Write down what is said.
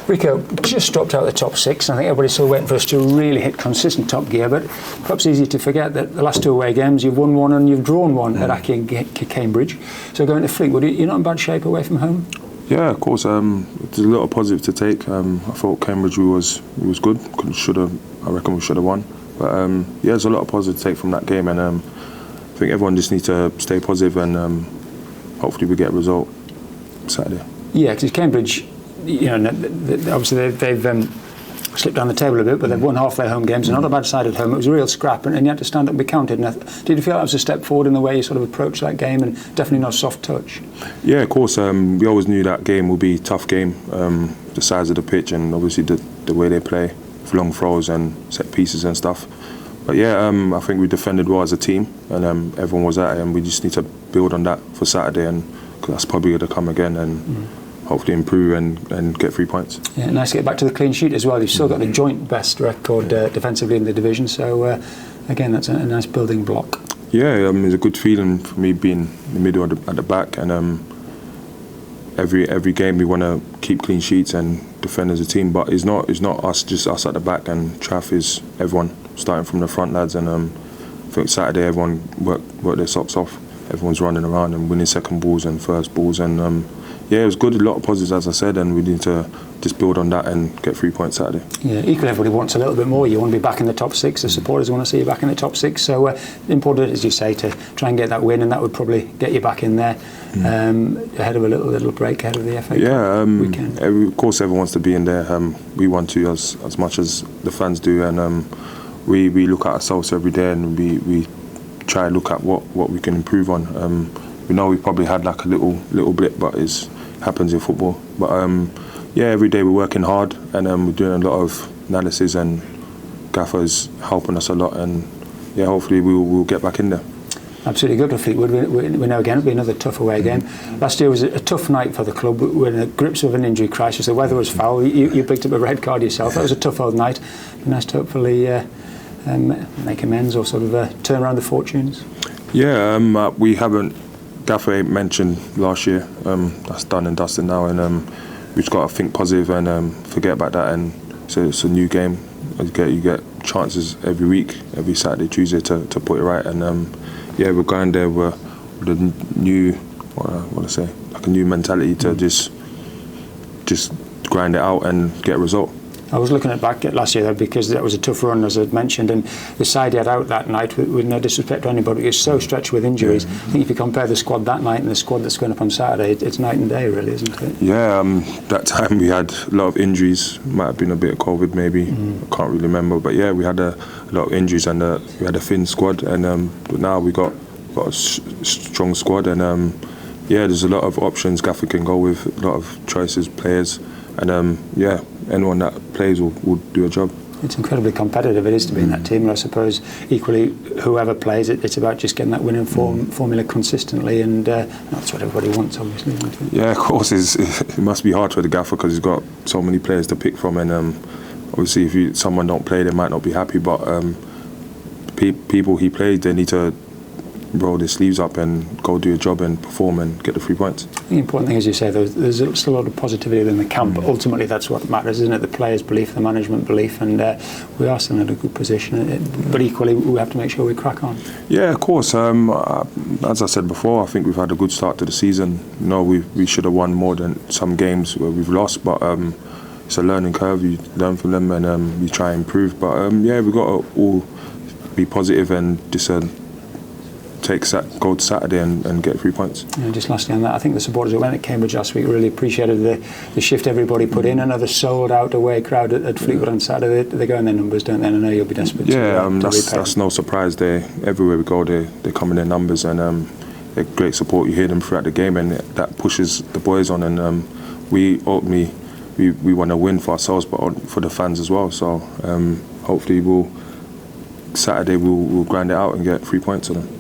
Rico just dropped out of the top 6. I think everybody's still waiting for us to really hit consistent top gear, but perhaps easy to forget that the last 2 away games, you've won 1 and you've drawn 1 at Aki and Cambridge. So going to Fleetwood, you're not in bad shape away from home? Yeah, of course. There's a lot of positive to take. I thought Cambridge was good. I reckon we should have won. But yeah, there's a lot of positive to take from that game, and I think everyone just needs to stay positive, and hopefully we get a result Saturday. Yeah, because Cambridge, obviously they've slipped down the table a bit, but they've won half their home games. They're not a bad side at home. It was a real scrap, and you had to stand up and be counted. And did you feel that was a step forward in the way you sort of approached that game, and definitely not a soft touch? Yeah, of course. We always knew that game would be a tough game. The size of the pitch and obviously the way they play, with long throws and set pieces and stuff. But yeah, I think we defended well as a team, and everyone was at it, and we just need to build on that for Saturday, and cause that's probably going to come again, and hopefully improve and get 3 points. Yeah, nice to get back to the clean sheet as well. You've still got the joint best record defensively in the division, so again, that's a nice building block. Yeah, it's a good feeling for me being in the middle at the back, and every game we want to keep clean sheets and defend as a team, but it's not just us at the back, and Traff is everyone starting from the front lads, and I think Saturday everyone worked their socks off. Everyone's running around and winning second balls and first balls, and yeah, it was good. A lot of positives, as I said, and we need to just build on that and get 3 points Saturday. Yeah, equally everybody wants a little bit more. You want to be back in the top 6. The supporters want to see you back in the top 6. So important, as you say, to try and get that win, and that would probably get you back in there ahead of a little break ahead of the FA Cup weekend. Of course, everyone wants to be in there. We want to as much as the fans do, and we look at ourselves every day, and we try to look at what we can improve on. We know we probably had like a little blip, but it happens in football. But yeah, every day we're working hard, and we're doing a lot of analysis, and Gaffer's helping us a lot, and yeah, hopefully we'll get back in there. Absolutely good for Fleetwood. We know again it'll be another tough away game. Last year was a tough night for the club. We were in the grips of an injury crisis. The weather was foul. You picked up a red card yourself. That was a tough old night. It'd be nice to hopefully make amends or sort of turn around the fortunes. Yeah, we haven't. Gaffer ain't mentioned last year. That's done and dusted now, and we've just got to think positive and forget about that. And so it's a new game. You get chances every week, every Saturday, Tuesday to put it right. And yeah, we're going there with a new, like a new mentality to just grind it out and get a result. I was looking back at last year though, because that was a tough run, as I'd mentioned, and the side he had out that night, with no disrespect to anybody, it was so stretched with injuries. I think if you compare the squad that night and the squad that's going up on Saturday, it's night and day, really, isn't it? Yeah, that time we had a lot of injuries. Might have been a bit of COVID, maybe. I can't really remember, but yeah, we had a lot of injuries, and we had a thin squad, and but now we got a strong squad, and yeah, there's a lot of options Gaffer can go with, a lot of choices, players, and yeah, anyone that plays will do a job. It's incredibly competitive, it is, to be in that team, and I suppose equally whoever plays it, it's about just getting that winning formula consistently, and that's what everybody wants, obviously, isn't it? Yeah, of course, it must be hard for the Gaffer because he's got so many players to pick from, and obviously if someone don't play, they might not be happy, but people he plays, they need to roll their sleeves up and go do a job and perform and get the 3 points. The important thing, as you say, there's still a lot of positivity in the camp. Ultimately, that's what matters, isn't it? The players' belief, the management belief, and we are still in a good position. But equally, we have to make sure we crack on. Yeah, of course. As I said before, I think we've had a good start to the season. You know, we should have won more than some games where we've lost, but it's a learning curve. You learn from them, and we try and improve. But yeah, we've got to all be positive and just go to Saturday and get 3 points. Yeah, just lastly on that, I think the supporters that went at Cambridge last week really appreciated the shift everybody put in. Another sold out away crowd at Fleetwood on Saturday. They go in their numbers, don't they? And I know you'll be desperate. Yeah, that's no surprise. Everywhere we go, they come in their numbers, and they're great support. You hear them throughout the game, and that pushes the boys on. And we want to win for ourselves, but for the fans as well. So hopefully Saturday we'll grind it out and get 3 points on them.